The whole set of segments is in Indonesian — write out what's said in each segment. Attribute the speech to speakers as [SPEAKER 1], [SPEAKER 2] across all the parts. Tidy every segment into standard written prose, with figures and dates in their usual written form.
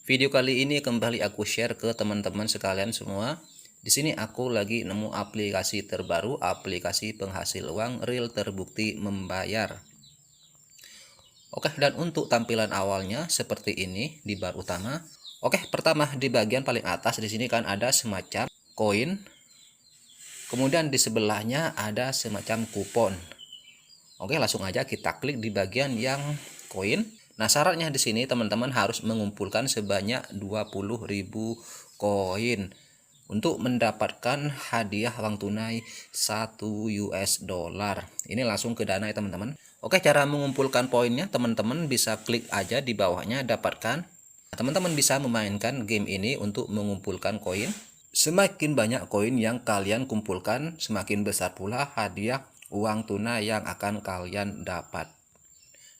[SPEAKER 1] Video kali ini kembali aku share ke teman-teman sekalian semua. Di sini aku lagi nemu aplikasi terbaru, aplikasi penghasil uang real terbukti membayar. Oke, dan untuk tampilan awalnya seperti ini di bar utama. Oke, pertama di bagian paling atas di sini kan ada semacam koin. Kemudian di sebelahnya ada semacam kupon. Oke, langsung aja kita klik di bagian yang koin. Nah, syaratnya di sini teman-teman harus mengumpulkan sebanyak 20.000 koin untuk mendapatkan hadiah uang tunai 1 US dollar. Ini langsung ke dana ya teman-teman. Oke, cara mengumpulkan poinnya teman-teman bisa klik aja di bawahnya dapatkan. Teman-teman bisa memainkan game ini untuk mengumpulkan koin. Semakin banyak koin yang kalian kumpulkan, semakin besar pula hadiah uang tunai yang akan kalian dapat.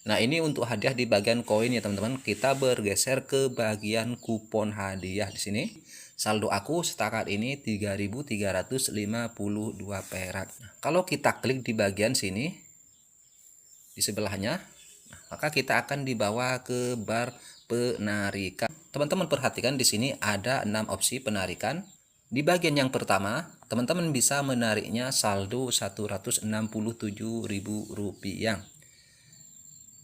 [SPEAKER 1] Nah, ini untuk hadiah di bagian koin ya teman-teman. Kita bergeser ke bagian kupon hadiah di sini. Saldo aku setakat ini 3.352 perak. Nah, kalau kita klik di bagian sini di sebelahnya, maka kita akan dibawa ke bar penarikan. Teman-teman perhatikan di sini ada 6 opsi penarikan. Di bagian yang pertama, teman-teman bisa menariknya saldo Rp167.000.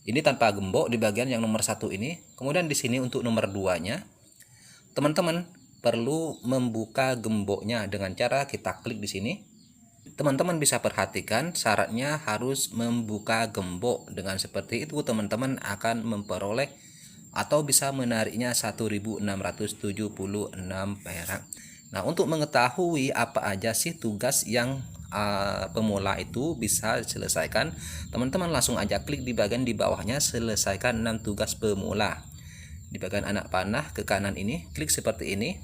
[SPEAKER 1] Ini tanpa gembok di bagian yang nomor 1 ini. Kemudian di sini untuk nomor 2-nya, teman-teman perlu membuka gemboknya dengan cara kita klik di sini. Teman-teman bisa perhatikan syaratnya harus membuka gembok. Dengan seperti itu teman-teman akan memperoleh atau bisa menariknya 1.676 perak. Nah, untuk mengetahui apa aja sih tugas yang pemula itu bisa selesaikan, teman-teman langsung aja klik di bagian di bawahnya selesaikan 6 tugas pemula. Di bagian anak panah ke kanan ini, klik seperti ini.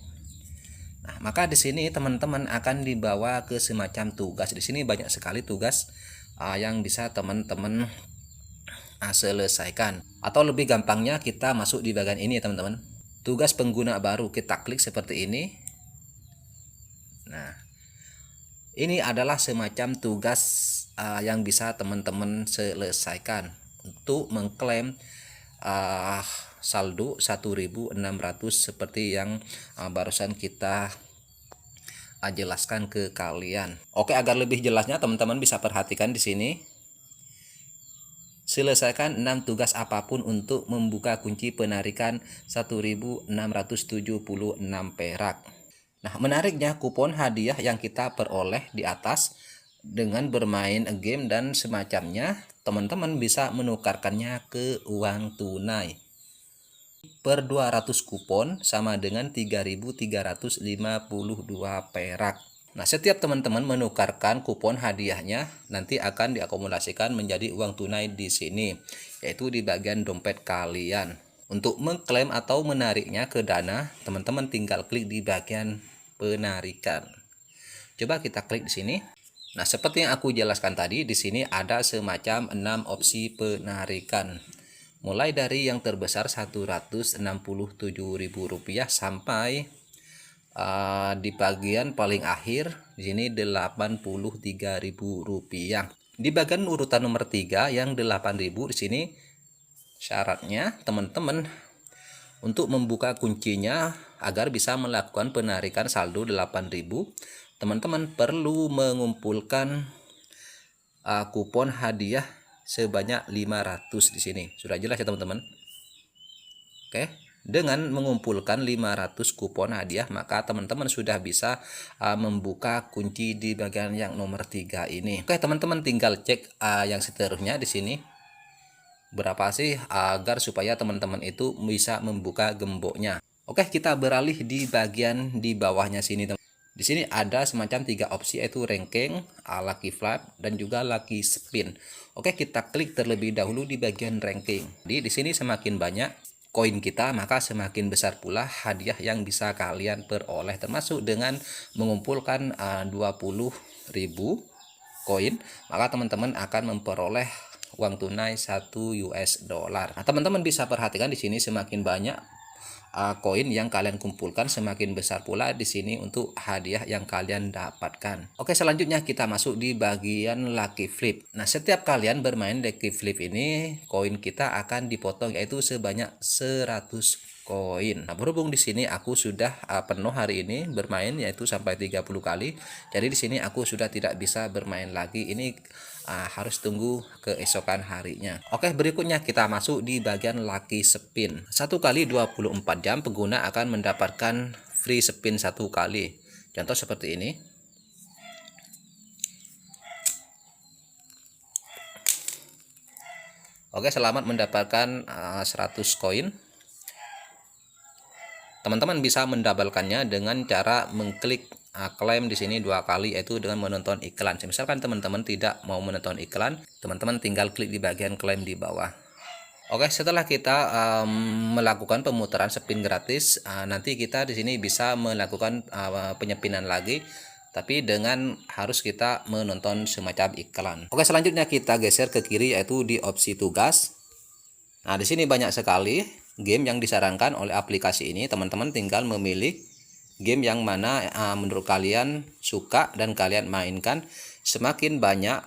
[SPEAKER 1] Nah, maka di sini teman-teman akan dibawa ke semacam tugas. Di sini banyak sekali tugas yang bisa teman-teman selesaikan. Atau lebih gampangnya kita masuk di bagian ini ya teman-teman. Tugas pengguna baru, kita klik seperti ini. Nah, ini adalah semacam tugas yang bisa teman-teman selesaikan untuk mengklaim saldo 1.600 seperti yang barusan kita jelaskan ke kalian. Oke, agar lebih jelasnya teman-teman bisa perhatikan di sini. Selesaikan 6 tugas apapun untuk membuka kunci penarikan 1.676 perak. Nah, menariknya kupon hadiah yang kita peroleh di atas dengan bermain game dan semacamnya, teman-teman bisa menukarkannya ke uang tunai. Per 200 kupon sama dengan 3.352 perak. Nah, setiap teman-teman menukarkan kupon hadiahnya nanti akan diakumulasikan menjadi uang tunai di sini, yaitu di bagian dompet kalian. Untuk mengklaim atau menariknya ke dana, teman-teman tinggal klik di bagian penarikan. Coba kita klik di sini. Nah, seperti yang aku jelaskan tadi, di sini ada semacam 6 opsi penarikan. Mulai dari yang terbesar Rp167.000 sampai di bagian paling akhir di sini Rp83.000. Di bagian urutan nomor 3 yang 8.000 di sini syaratnya teman-teman untuk membuka kuncinya agar bisa melakukan penarikan saldo 8.000, teman-teman perlu mengumpulkan kupon hadiah sebanyak 500 di sini. Sudah jelas ya teman-teman? Oke, dengan mengumpulkan 500 kupon hadiah maka teman-teman sudah bisa membuka kunci di bagian yang nomor 3 ini. Oke, teman-teman tinggal cek yang seterusnya di sini. Berapa sih agar supaya teman-teman itu bisa membuka gemboknya. Oke, kita beralih di bagian di bawahnya sini. Di sini ada semacam 3 opsi, yaitu ranking, lucky flap, dan juga lucky spin. Oke, kita klik terlebih dahulu di bagian ranking. Jadi di sini semakin banyak koin kita, maka semakin besar pula hadiah yang bisa kalian peroleh, termasuk dengan mengumpulkan 20.000 koin, maka teman-teman akan memperoleh uang tunai 1 US dollar. Nah, teman-teman bisa perhatikan di sini semakin banyak koin yang kalian kumpulkan, semakin besar pula di sini untuk hadiah yang kalian dapatkan. Oke, selanjutnya kita masuk di bagian lucky flip. Nah, setiap kalian bermain lucky flip ini, koin kita akan dipotong yaitu sebanyak 100 koin. Nah, berhubung di sini aku sudah penuh hari ini bermain, yaitu sampai 30 kali. Jadi di sini aku sudah tidak bisa bermain lagi. Ini harus tunggu keesokan harinya. Oke, berikutnya kita masuk di bagian lucky spin. 1 kali 24 jam pengguna akan mendapatkan free spin 1 kali. Contoh seperti ini. Oke, selamat mendapatkan 100 koin. Teman-teman bisa mendabelkannya dengan cara mengklik klaim di sini 2 kali, yaitu dengan menonton iklan. Misalkan teman-teman tidak mau menonton iklan, teman-teman tinggal klik di bagian klaim di bawah. Oke, setelah kita melakukan pemutaran spin gratis, nanti kita di sini bisa melakukan penyepinan lagi, tapi dengan harus kita menonton semacam iklan. Oke, selanjutnya kita geser ke kiri, yaitu di opsi tugas. Nah, di sini banyak sekali game yang disarankan oleh aplikasi ini. Teman-teman tinggal memilih game yang mana menurut kalian suka dan kalian mainkan. Semakin banyak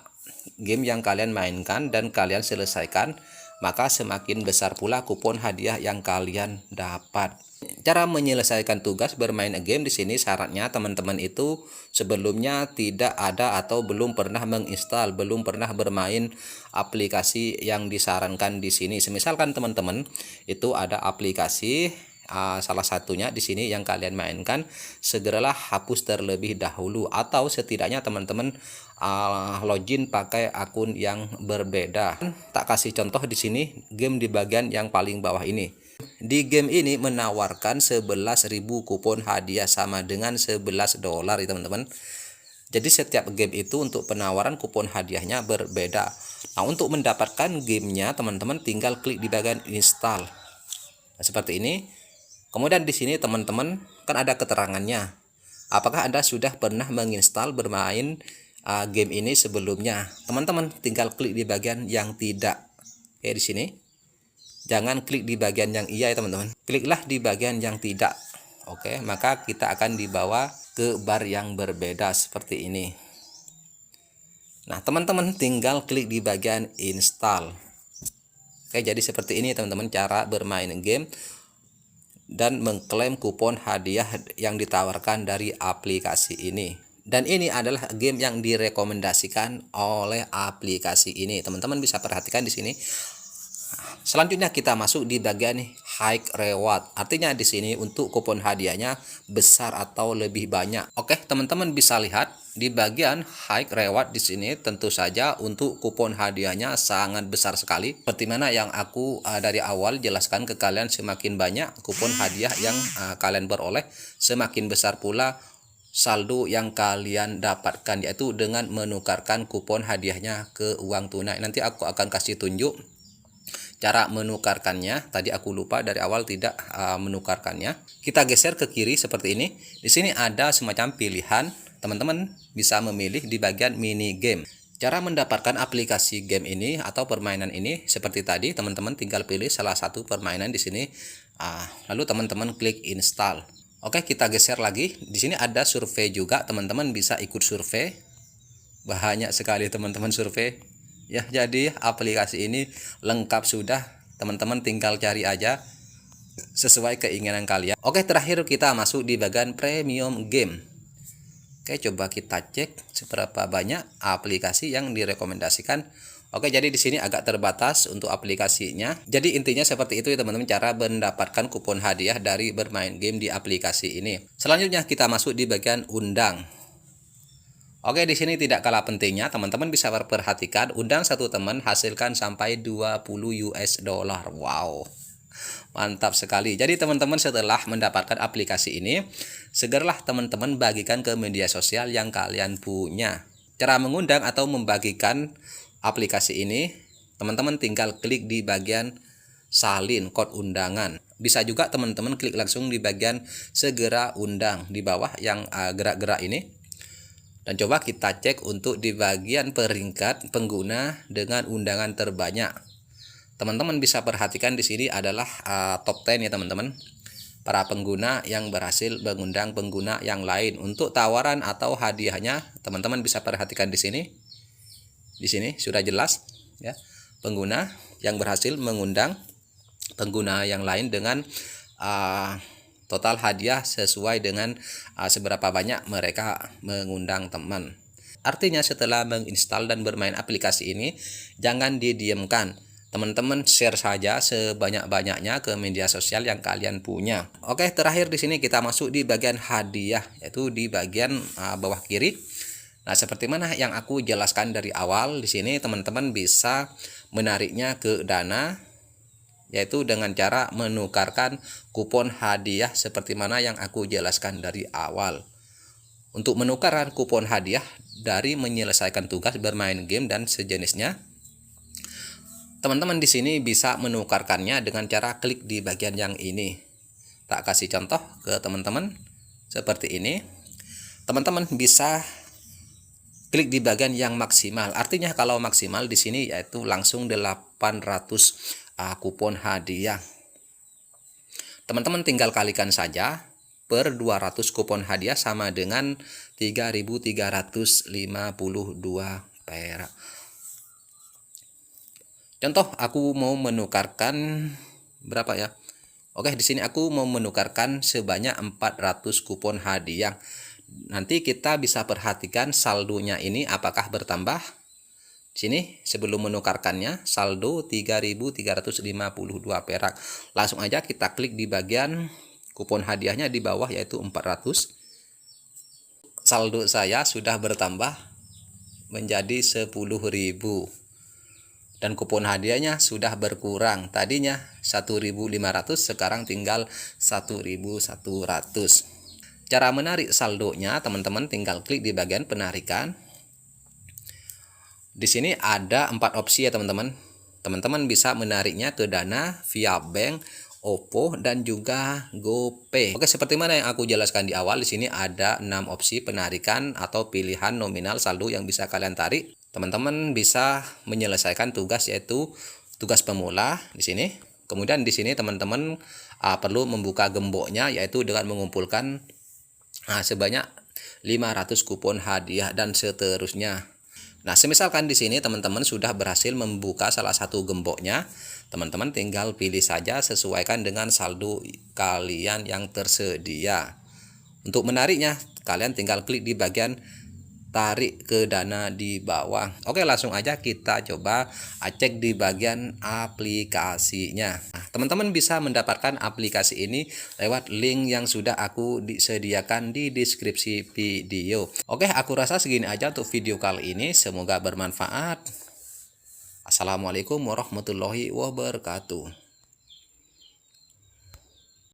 [SPEAKER 1] game yang kalian mainkan dan kalian selesaikan, maka semakin besar pula kupon hadiah yang kalian dapat. Cara menyelesaikan tugas bermain game di sini syaratnya teman-teman itu sebelumnya tidak ada atau belum pernah menginstal, belum pernah bermain aplikasi yang disarankan di sini. Semisalkan teman-teman itu ada aplikasi salah satunya di sini yang kalian mainkan, segeralah hapus terlebih dahulu, atau setidaknya teman-teman login pakai akun yang berbeda. Tak kasih contoh di sini game di bagian yang paling bawah ini. Di game ini menawarkan 11.000 kupon hadiah sama dengan $11 ya teman-teman. Jadi setiap game itu untuk penawaran kupon hadiahnya berbeda. Nah, untuk mendapatkan gamenya teman-teman tinggal klik di bagian install. Nah, seperti ini. Kemudian di sini teman-teman kan ada keterangannya. Apakah Anda sudah pernah menginstal bermain game ini sebelumnya? Teman-teman tinggal klik di bagian yang tidak. Oke, di sini. Jangan klik di bagian yang iya ya teman-teman. Kliklah di bagian yang tidak. Oke, maka kita akan dibawa ke bar yang berbeda seperti ini. Nah, teman-teman tinggal klik di bagian install. Oke, jadi seperti ini teman-teman cara bermain game dan mengklaim kupon hadiah yang ditawarkan dari aplikasi ini. Dan ini adalah game yang direkomendasikan oleh aplikasi ini. Teman-teman bisa perhatikan di sini. Selanjutnya kita masuk di bagian high reward. Artinya di sini untuk kupon hadiahnya besar atau lebih banyak. Oke, teman-teman bisa lihat di bagian high reward di sini tentu saja untuk kupon hadiahnya sangat besar sekali. Seperti mana yang aku dari awal jelaskan ke kalian, semakin banyak kupon hadiah yang kalian beroleh, semakin besar pula saldo yang kalian dapatkan, yaitu dengan menukarkan kupon hadiahnya ke uang tunai. Nanti aku akan kasih tunjuk cara menukarkannya. Tadi aku lupa dari awal tidak menukarkannya. Kita geser ke kiri seperti ini. Di sini ada semacam pilihan. Teman-teman bisa memilih di bagian mini game. Cara mendapatkan aplikasi game ini atau permainan ini seperti tadi, teman-teman tinggal pilih salah satu permainan di sini. Lalu teman-teman klik install. Oke, kita geser lagi. Di sini ada survei juga. Teman-teman bisa ikut survei. Banyak sekali teman-teman survei. Ya, jadi aplikasi ini lengkap sudah. Teman-teman tinggal cari aja sesuai keinginan kalian. Oke, terakhir kita masuk di bagian premium game. Oke, coba kita cek seberapa banyak aplikasi yang direkomendasikan. Oke, jadi di sini agak terbatas untuk aplikasinya. Jadi intinya seperti itu ya teman-teman, cara mendapatkan kupon hadiah dari bermain game di aplikasi ini. Selanjutnya kita masuk di bagian undang. Oke, di sini tidak kalah pentingnya, teman-teman bisa perhatikan undang satu teman hasilkan sampai $20. Wow, mantap sekali. Jadi teman-teman setelah mendapatkan aplikasi ini, segeralah teman-teman bagikan ke media sosial yang kalian punya. Cara mengundang atau membagikan aplikasi ini, teman-teman tinggal klik di bagian salin kode undangan. Bisa juga teman-teman klik langsung di bagian segera undang di bawah yang gerak-gerak ini. Dan coba kita cek untuk di bagian peringkat pengguna dengan undangan terbanyak. Teman-teman bisa perhatikan di sini adalah top 10 ya teman-teman. Para pengguna yang berhasil mengundang pengguna yang lain. Untuk tawaran atau hadiahnya, teman-teman bisa perhatikan di sini. Di sini sudah jelas ya. Pengguna yang berhasil mengundang pengguna yang lain dengan total hadiah sesuai dengan seberapa banyak mereka mengundang teman. Artinya setelah menginstal dan bermain aplikasi ini, jangan didiamkan. Teman-teman share saja sebanyak-banyaknya ke media sosial yang kalian punya. Oke, terakhir di sini kita masuk di bagian hadiah, yaitu di bagian bawah kiri. Nah, seperti mana yang aku jelaskan dari awal, di sini teman-teman bisa menariknya ke Dana, yaitu dengan cara menukarkan kupon hadiah seperti mana yang aku jelaskan dari awal. Untuk menukarkan kupon hadiah dari menyelesaikan tugas, bermain game dan sejenisnya, teman-teman di sini bisa menukarkannya dengan cara klik di bagian yang ini. Tak kasih contoh ke teman-teman seperti ini. Teman-teman bisa klik di bagian yang maksimal. Artinya kalau maksimal di sini yaitu langsung 800 kupon hadiah. Teman-teman tinggal kalikan saja per 200 kupon hadiah sama dengan 3.352 perak. Contoh, aku mau menukarkan berapa ya? Oke, di sini aku mau menukarkan sebanyak 400 kupon hadiah. Nanti kita bisa perhatikan saldonya ini apakah bertambah. Di sini sebelum menukarkannya saldo 3.352 perak. Langsung aja kita klik di bagian kupon hadiahnya di bawah yaitu 400. Saldo saya sudah bertambah menjadi 10.000. Dan kupon hadiahnya sudah berkurang, tadinya 1.500 sekarang tinggal 1.100. Cara menarik saldonya teman-teman tinggal klik di bagian penarikan. Di sini ada 4 opsi ya teman-teman. Teman-teman bisa menariknya ke Dana, via bank, OVO dan juga GoPay. Oke, seperti mana yang aku jelaskan di awal, di sini ada 6 opsi penarikan atau pilihan nominal saldo yang bisa kalian tarik. Teman-teman bisa menyelesaikan tugas yaitu tugas pemula di sini. Kemudian di sini teman-teman perlu membuka gemboknya yaitu dengan mengumpulkan sebanyak 500 kupon hadiah dan seterusnya. Nah, semisalkan di sini teman-teman sudah berhasil membuka salah satu gemboknya, teman-teman tinggal pilih saja sesuaikan dengan saldo kalian yang tersedia. Untuk menariknya, kalian tinggal klik di bagian tarik ke Dana di bawah. Oke, langsung aja kita coba cek di bagian aplikasinya. Nah, teman-teman bisa mendapatkan aplikasi ini lewat link yang sudah aku disediakan di deskripsi video. Oke, aku rasa segini aja untuk video kali ini. Semoga bermanfaat. Assalamualaikum warahmatullahi wabarakatuh.